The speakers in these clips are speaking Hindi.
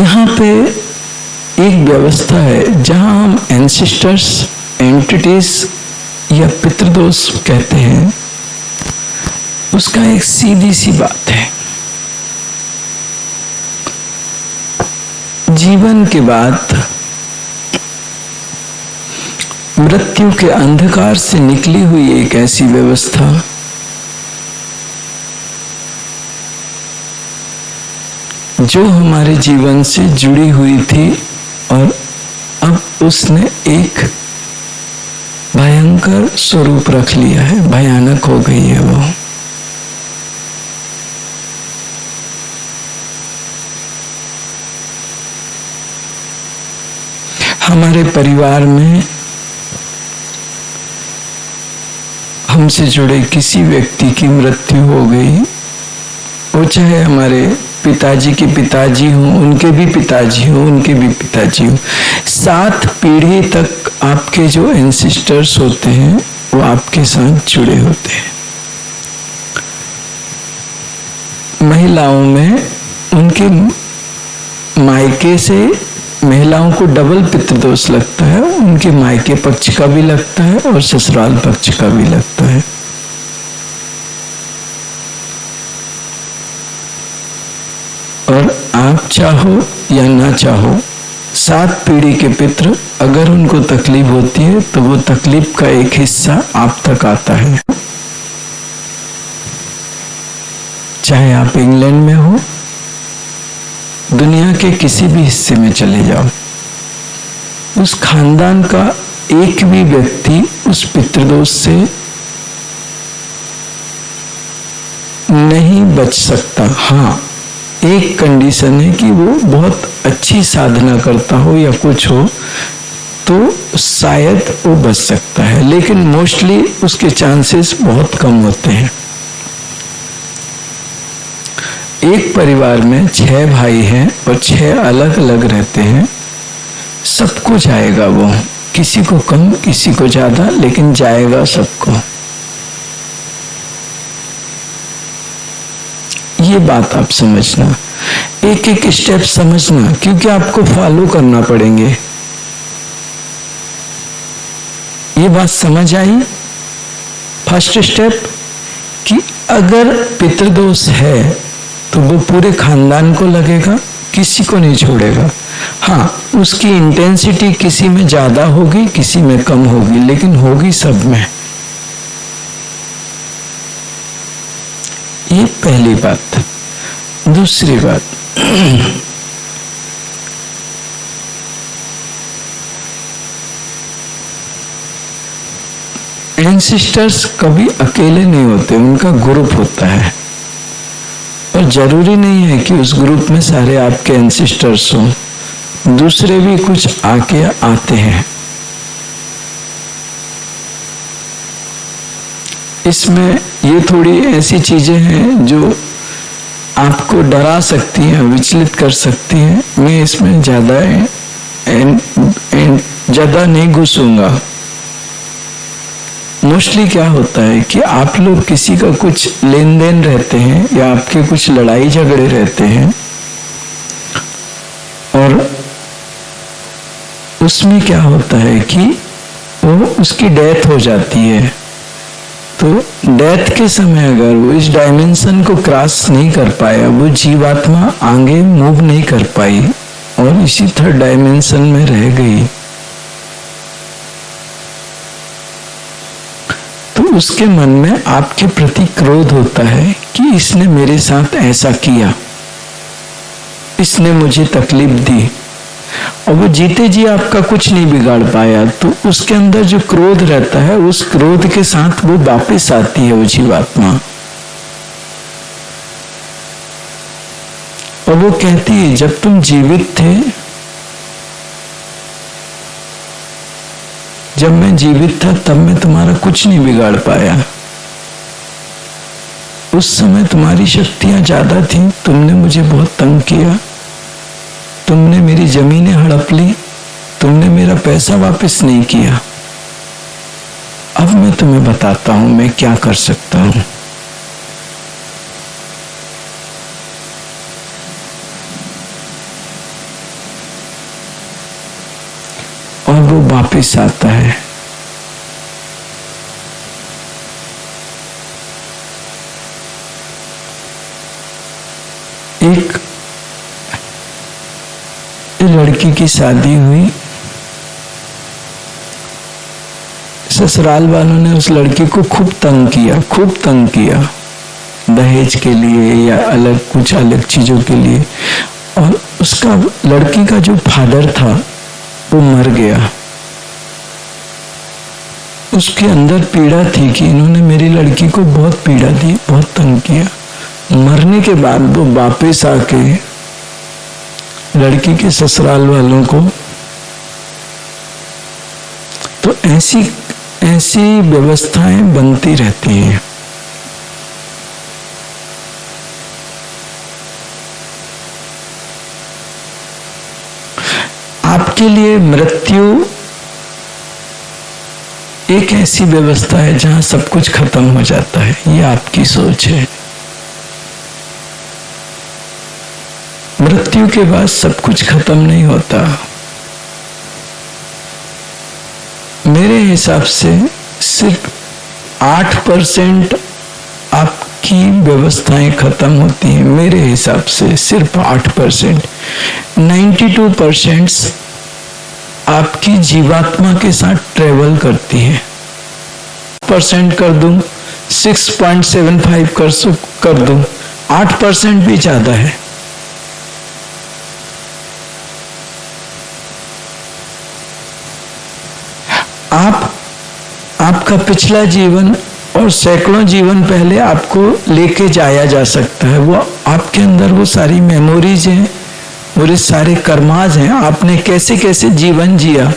यहाँ पे एक व्यवस्था है जहाँ हम एंसेस्टर्स, एंटिटीज या पितृदोष कहते हैं, उसका एक सीधी सी बात है। जीवन के बाद मृत्यु के अंधकार से निकली हुई एक ऐसी व्यवस्था जो हमारे जीवन से जुड़ी हुई थी और अब उसने एक भयंकर स्वरूप रख लिया है, भयानक हो गई है वो। हमारे परिवार में हमसे जुड़े किसी व्यक्ति की मृत्यु हो गई, वो चाहे हमारे पिताजी के पिताजी हों, उनके भी पिताजी हों, उनके भी पिताजी हों, 7 पीढ़ी तक आपके जो एंसेस्टर्स होते हैं वो आपके साथ जुड़े होते हैं। महिलाओं में उनके मायके से महिलाओं को डबल पितृदोष लगता है, उनके मायके पक्ष का भी लगता है और ससुराल पक्ष का भी लगता है। और आप चाहो या ना चाहो, 7 पीढ़ी के पितृ अगर उनको तकलीफ होती है तो वो तकलीफ का एक हिस्सा आप तक आता है। चाहे आप इंग्लैंड में हो, दुनिया के किसी भी हिस्से में चले जाओ, उस खानदान का एक भी व्यक्ति उस पितृदोष से नहीं बच सकता। हाँ, एक कंडीशन है कि वो बहुत अच्छी साधना करता हो या कुछ हो तो शायद वो बच सकता है, लेकिन मोस्टली उसके चांसेस बहुत कम होते हैं। एक परिवार में 6 भाई हैं और 6 अलग अलग रहते हैं, सबको जाएगा वो, किसी को कम किसी को ज्यादा, लेकिन जाएगा सबको। ये बात आप समझना, एक एक स्टेप समझना, क्योंकि आपको फॉलो करना पड़ेंगे। ये बात समझ आई? फर्स्ट स्टेप कि अगर पितृदोष है तो वो पूरे खानदान को लगेगा, किसी को नहीं छोड़ेगा। हाँ, उसकी इंटेंसिटी किसी में ज्यादा होगी, किसी में कम होगी, लेकिन होगी सब में। ये पहली बात। दूसरी बात, एंसेस्टर्स कभी अकेले नहीं होते, उनका ग्रुप होता है और जरूरी नहीं है कि उस ग्रुप में सारे आपके एंसेस्टर्स हों, दूसरे भी कुछ आके आते हैं। इसमें ये थोड़ी ऐसी चीजें हैं जो आपको डरा सकती हैं, विचलित कर सकती हैं। मैं इसमें ज्यादा नहीं घुसूंगा। मोस्टली क्या होता है कि आप लोग किसी का कुछ लेन देन रहते हैं या आपके कुछ लड़ाई झगड़े रहते हैं और उसमें क्या होता है कि वो उसकी डेथ हो जाती है, तो डेथ के समय अगर वो इस डायमेंशन को क्रॉस नहीं कर पाया, वो जीवात्मा आगे मूव नहीं कर पाई और इसी 3rd डायमेंशन में रह गई, तो उसके मन में आपके प्रति क्रोध होता है कि इसने मेरे साथ ऐसा किया, इसने मुझे तकलीफ दी, और वो जीते जी आपका कुछ नहीं बिगाड़ पाया, तो उसके अंदर जो क्रोध रहता है, उस क्रोध के साथ वो वापस आती है वो जीवात्मा, और वो कहती है जब तुम जीवित थे, जब मैं जीवित था तब मैं तुम्हारा कुछ नहीं बिगाड़ पाया, उस समय तुम्हारी शक्तियां ज्यादा थी, तुमने मुझे बहुत तंग किया, तुमने मेरी जमीनें हड़प ली, तुमने मेरा पैसा वापस नहीं किया। अब मैं तुम्हें बताता हूं मैं क्या कर सकता हूं। और वो वापस आता है। एक लड़की की शादी हुई, ससुराल वालों ने उस लड़की को खूब तंग किया दहेज के लिए या कुछ अलग चीजों के लिए। और उसका लड़की का जो फादर था वो मर गया। उसके अंदर पीड़ा थी कि इन्होंने मेरी लड़की को बहुत पीड़ा दी, बहुत तंग किया। मरने के बाद वो वापस आके लड़की के ससुराल वालों को, तो ऐसी व्यवस्थाएं बनती रहती हैं। आपके लिए मृत्यु एक ऐसी व्यवस्था है जहां सब कुछ खत्म हो जाता है, ये आपकी सोच है। मृत्यु के बाद सब कुछ खत्म नहीं होता। मेरे हिसाब से सिर्फ 8% आपकी व्यवस्थाएं खत्म होती हैं। मेरे हिसाब से सिर्फ 8%। 92% आपकी जीवात्मा के साथ ट्रेवल करती है। % कर दूं, 6.75 कर दूं, 8% भी ज्यादा है। आपका पिछला जीवन और सैकड़ों जीवन पहले आपको लेके जाया जा सकता है। वो आपके अंदर वो सारी मेमोरीज हैं, वो सारे कर्माज हैं। आपने कैसे कैसे जीवन जिया,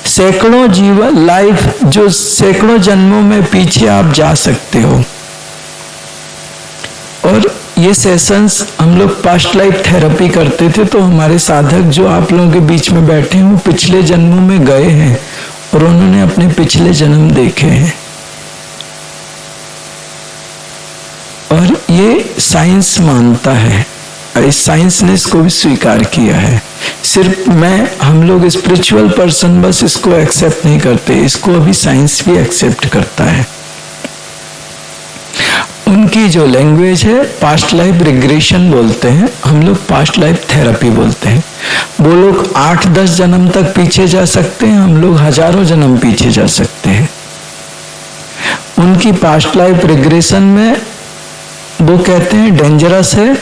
सैकड़ों जीवन लाइफ, जो सैकड़ों जन्मों में पीछे आप जा सकते हो। और ये सेशंस हम लोग पास्ट लाइफ थेरेपी करते थे, तो हमारे साधक जो आप लोगों के बीच में बैठे हैं वो पिछले जन्मों में गए हैं और उन्होंने अपने पिछले जन्म देखे हैं। और ये साइंस मानता है, इस साइंस ने इसको भी स्वीकार किया है। सिर्फ हम लोग स्पिरिचुअल पर्सन बस इसको एक्सेप्ट नहीं करते, इसको अभी साइंस भी एक्सेप्ट करता है। उनकी जो लैंग्वेज है पास्ट लाइफ रिग्रेशन बोलते हैं, हम लोग पास्ट लाइफ थेरेपी बोलते हैं। वो लोग 8-10 जन्म तक पीछे जा सकते हैं, हम लोग हजारों जन्म पीछे जा सकते हैं। उनकी पास्ट लाइफ रिग्रेशन में वो कहते हैं डेंजरस है,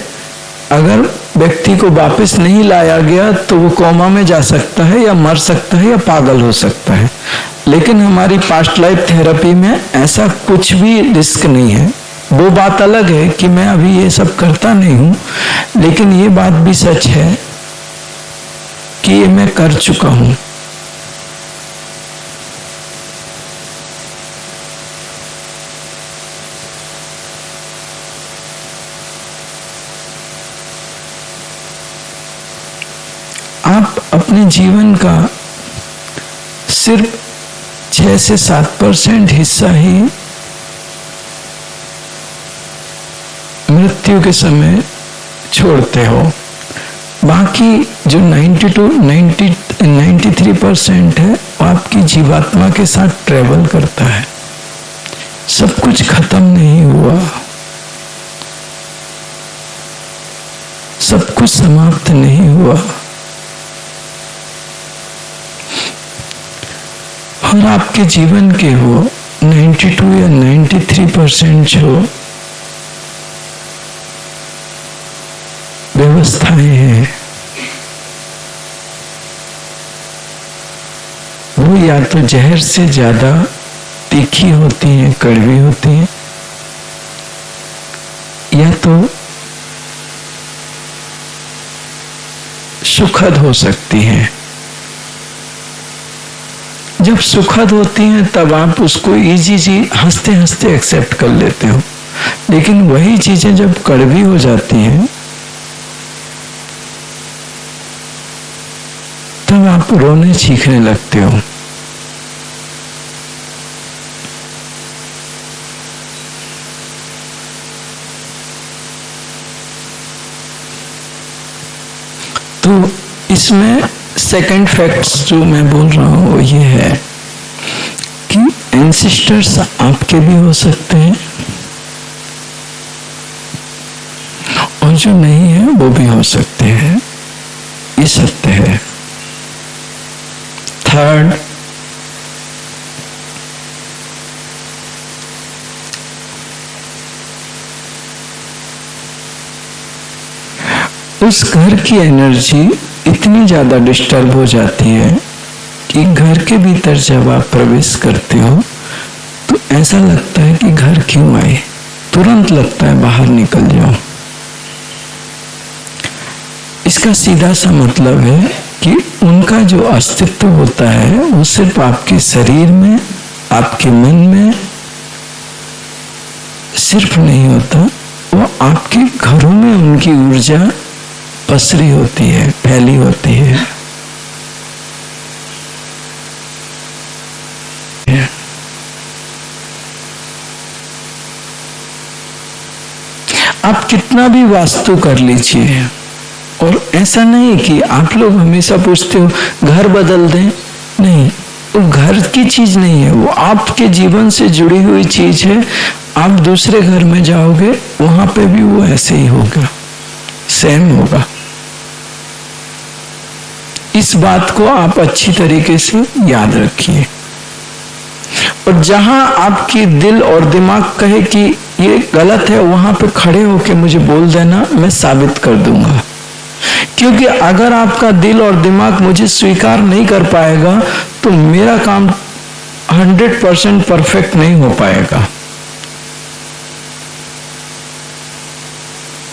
अगर व्यक्ति को वापस नहीं लाया गया तो वो कोमा में जा सकता है या मर सकता है या पागल हो सकता है। लेकिन हमारी पास्ट लाइफ थेरेपी में ऐसा कुछ भी रिस्क नहीं है। वो बात अलग है कि मैं अभी ये सब करता नहीं हूं, लेकिन ये बात भी सच है कि ये मैं कर चुका हूं। आप अपने जीवन का सिर्फ 6 से 7% हिस्सा ही मृत्यु के समय छोड़ते हो। बाकी जो 93% है वो आपकी जीवात्मा के साथ ट्रेवल करता है। सब कुछ खत्म नहीं हुआ, सब कुछ समाप्त नहीं हुआ। और आपके जीवन के वो 92 या 93% जो व्यवस्थाएं हैं वो या तो जहर से ज्यादा तीखी होती हैं, कड़वी होती हैं, या तो सुखद हो सकती हैं। जब सुखद होती हैं तब आप उसको इजी हंसते हंसते एक्सेप्ट कर लेते हो, लेकिन वही चीजें जब कड़वी हो जाती हैं तब आप रोने चीखने लगते हो। तो इसमें सेकंड फैक्ट्स जो मैं बोल रहा हूँ वो ये है कि एंसेस्टर्स आपके भी हो सकते हैं और जो नहीं है वो भी हो सकते हैं, ये सत्य है। थर्ड, उस घर की एनर्जी इतनी ज्यादा डिस्टर्ब हो जाती है कि घर के भीतर जब आप प्रवेश करते हो तो ऐसा लगता है कि घर क्यों आए, तुरंत लगता है बाहर निकल जाओ। इसका सीधा सा मतलब है कि उनका जो अस्तित्व होता है वो सिर्फ आपके शरीर में, आपके मन में सिर्फ नहीं होता, वो आपके घरों में उनकी ऊर्जा पसरी होती है, फैली होती है। आप कितना भी वास्तु कर लीजिए, और ऐसा नहीं कि आप लोग हमेशा पूछते हो घर बदल दें, नहीं, वो घर की चीज नहीं है, वो आपके जीवन से जुड़ी हुई चीज है। आप दूसरे घर में जाओगे वहां पे भी वो ऐसे ही होगा, सेम होगा। इस बात को आप अच्छी तरीके से याद रखिए। और जहां आपकी दिल और दिमाग कहे कि ये गलत है, वहां पे खड़े होके मुझे बोल देना, मैं साबित कर दूंगा। क्योंकि अगर आपका दिल और दिमाग मुझे स्वीकार नहीं कर पाएगा तो मेरा काम 100% परफेक्ट नहीं हो पाएगा।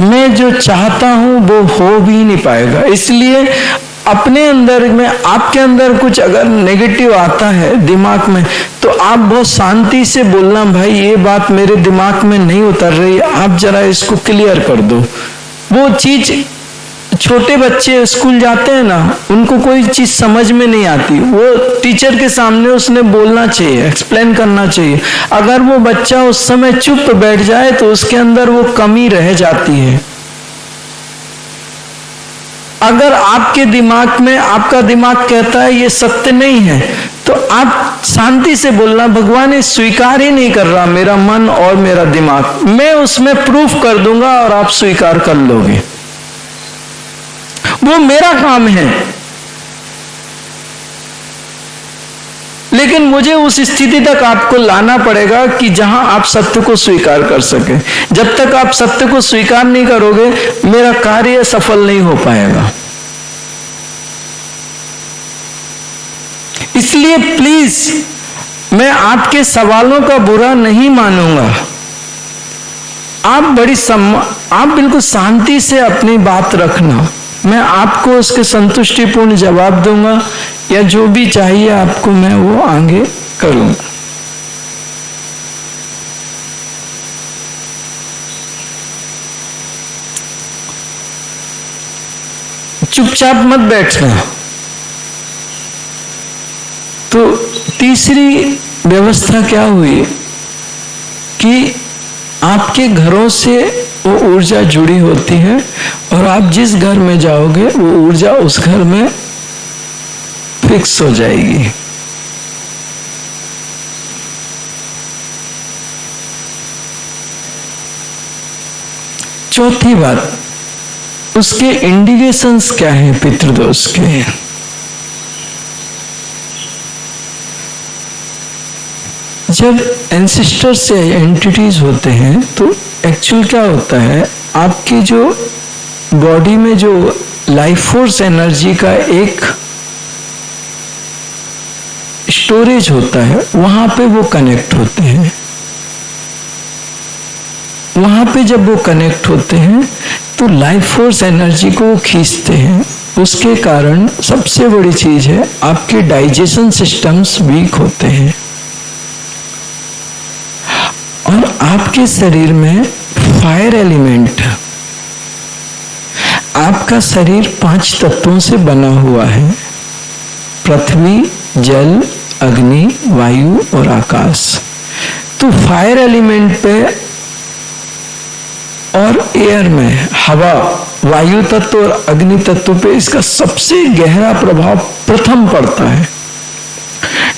मैं जो चाहता हूं वो हो भी नहीं पाएगा। इसलिए अपने अंदर में, आपके अंदर कुछ अगर नेगेटिव आता है दिमाग में, तो आप बहुत शांति से बोलना, भाई ये बात मेरे दिमाग में नहीं उतर रही, आप जरा इसको क्लियर कर दो। वो चीज, छोटे बच्चे स्कूल जाते हैं ना, उनको कोई चीज समझ में नहीं आती, वो टीचर के सामने उसने बोलना चाहिए, एक्सप्लेन करना चाहिए। अगर वो बच्चा उस समय चुप बैठ जाए तो उसके अंदर वो कमी रह जाती है। अगर आपके दिमाग में, आपका दिमाग कहता है ये सत्य नहीं है, तो आप शांति से बोलना, भगवान ये स्वीकार ही नहीं कर रहा मेरा मन और मेरा दिमाग, मैं उसमें प्रूफ कर दूंगा और आप स्वीकार कर लोगे, वो मेरा काम है। लेकिन मुझे उस स्थिति तक आपको लाना पड़ेगा कि जहां आप सत्य को स्वीकार कर सके। जब तक आप सत्य को स्वीकार नहीं करोगे, मेरा कार्य सफल नहीं हो पाएगा। इसलिए प्लीज, मैं आपके सवालों का बुरा नहीं मानूंगा। आप बिल्कुल शांति से अपनी बात रखना, मैं आपको उसके संतुष्टिपूर्ण जवाब दूंगा, या जो भी चाहिए आपको मैं वो आगे करूंगा। चुपचाप मत बैठना। तो तीसरी व्यवस्था क्या हुई कि आपके घरों से वो ऊर्जा जुड़ी होती है, और आप जिस घर में जाओगे वो ऊर्जा उस घर में फिक्स हो जाएगी। चौथी बात, उसके इंडिकेशंस क्या है पितृदोष के। जब एंसेस्टर से एंटिटीज होते हैं तो एक्चुअल क्या होता है, आपकी जो बॉडी में जो लाइफ फोर्स एनर्जी का एक स्टोरेज होता है, वहां पे वो कनेक्ट होते हैं। वहां पे जब वो कनेक्ट होते हैं तो लाइफ फोर्स एनर्जी को वो खींचते हैं। उसके कारण सबसे बड़ी चीज है, आपके डाइजेशन सिस्टम्स वीक होते हैं, और आपके शरीर में फायर एलिमेंट, आपका शरीर 5 तत्वों से बना हुआ है, पृथ्वी, जल, अग्नि, वायु और आकाश। तो फायर एलिमेंट पे और एयर में, हवा वायु तत्व और अग्नि तत्व पे इसका सबसे गहरा प्रभाव प्रथम पड़ता है।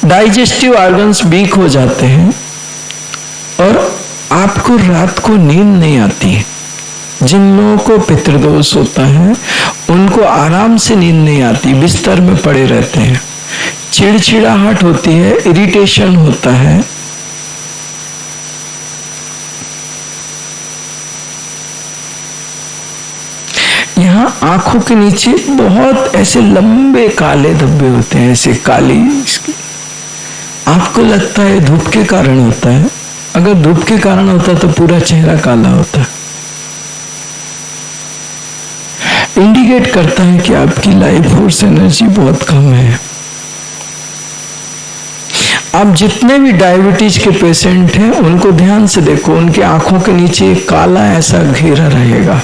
डाइजेस्टिव ऑर्गन्स वीक हो जाते हैं और आपको रात को नींद नहीं आती है। जिन लोगों को पितृदोष होता है उनको आराम से नींद नहीं आती, बिस्तर में पड़े रहते हैं, चिड़चिड़ाहट होती है, इरिटेशन होता है। यहाँ आंखों के नीचे बहुत ऐसे लंबे काले धब्बे होते हैं, ऐसे काली। आपको लगता है धूप के कारण होता है, अगर धूप के कारण होता तो पूरा चेहरा काला होता। इंडिकेट करता है कि आपकी लाइफ फोर्स एनर्जी बहुत कम है। आप जितने भी डायबिटीज के पेशेंट हैं उनको ध्यान से देखो, उनकी आंखों के नीचे काला ऐसा घेरा रहेगा।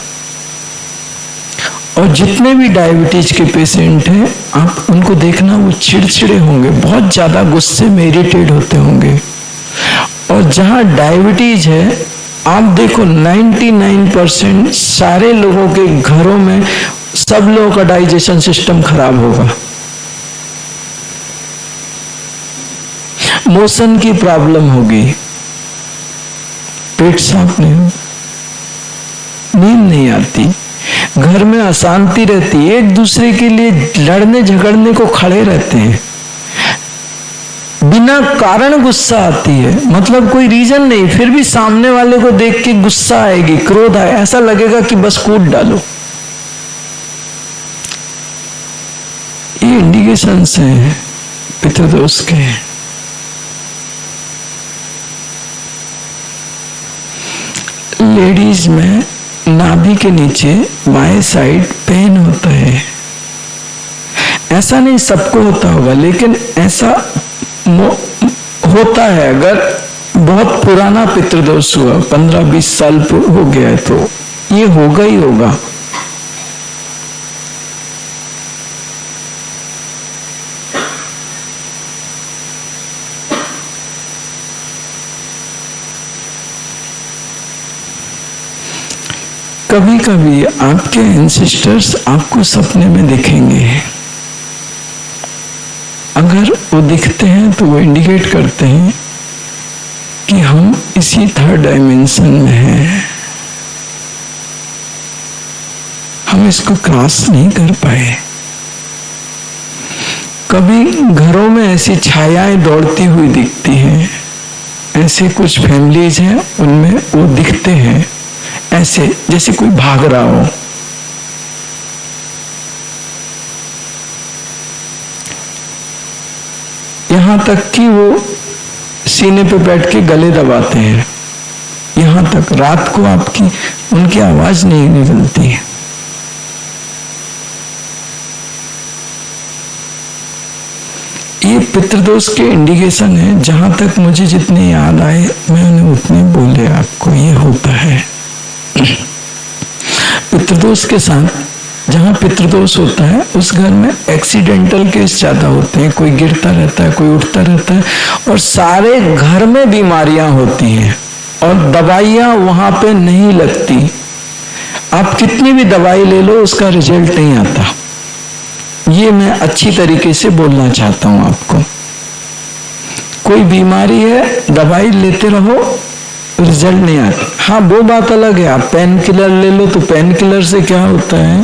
और जितने भी डायबिटीज के पेशेंट हैं आप उनको देखना, वो चिड़चिड़े होंगे, बहुत ज्यादा गुस्से में इरिटेट होते होंगे। और जहां डायबिटीज है आप देखो 99% सारे लोगों के घरों में सब लोगों का डाइजेशन सिस्टम खराब होगा। मोशन की प्रॉब्लम होगी, पेट साफ नहीं होगा, नींद नहीं आती, घर में अशांति रहती है, एक दूसरे के लिए लड़ने झगड़ने को खड़े रहते हैं, बिना कारण गुस्सा आती है, मतलब कोई रीजन नहीं, फिर भी सामने वाले को देख के गुस्सा आएगी, क्रोध आए, ऐसा लगेगा कि बस कूट डालो। ये इंडिकेशंस हैं पितृदोष के। लेडीज में नाभि के नीचे बाएं साइड पेन होता है। ऐसा नहीं सबको होता होगा, लेकिन ऐसा होता है। अगर बहुत पुराना पितृदोष हुआ, 15-20 साल हो गया है, तो ये होगा ही होगा। कभी कभी आपके एंसेस्टर्स आपको सपने में दिखेंगे। अगर वो दिखते हैं तो वो इंडिकेट करते हैं कि हम इसी 3rd डायमेंशन में हैं, हम इसको क्रॉस नहीं कर पाए। कभी घरों में ऐसी छायाएं दौड़ती हुई दिखती हैं, ऐसे कुछ फैमिलीज हैं उनमें वो दिखते हैं, ऐसे जैसे कोई भाग रहा हो। यहां तक कि वो सीने पे बैठ के गले दबाते हैं, यहां तक रात को आपकी उनकी आवाज नहीं निकलती है। ये पितृदोष के इंडिकेशन है। जहां तक मुझे जितने याद आए मैं उन्हें उतने बोले आपको। ये होता है पितृदोष के साथ। जहां पितृदोष होता है उस घर में एक्सीडेंटल केस ज्यादा होते हैं, कोई गिरता रहता है, कोई उठता रहता है, और सारे घर में बीमारियां होती हैं और दवाइयां वहां पे नहीं लगती। आप कितनी भी दवाई ले लो उसका रिजल्ट नहीं आता। ये मैं अच्छी तरीके से बोलना चाहता हूं आपको। कोई बीमारी है, दवाई लेते रहो, रिजल्ट नहीं आता। हाँ, वो बात अलग है, आप पेन किलर ले लो तो पेन किलर से क्या होता है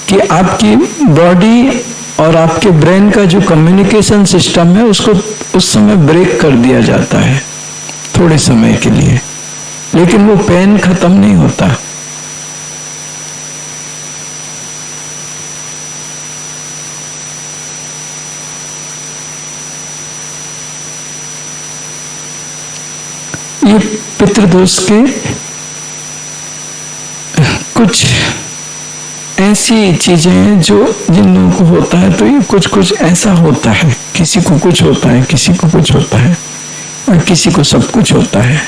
कि आपकी बॉडी और आपके ब्रेन का जो कम्युनिकेशन सिस्टम है उसको उस समय ब्रेक कर दिया जाता है थोड़े समय के लिए, लेकिन वो पेन खत्म नहीं होता। ये पितृदोष के कुछ ऐसी चीजें हैं जो जिन लोगों को होता है तो ये कुछ कुछ ऐसा होता है। किसी को कुछ होता है, किसी को कुछ होता है, और किसी को सब कुछ होता है।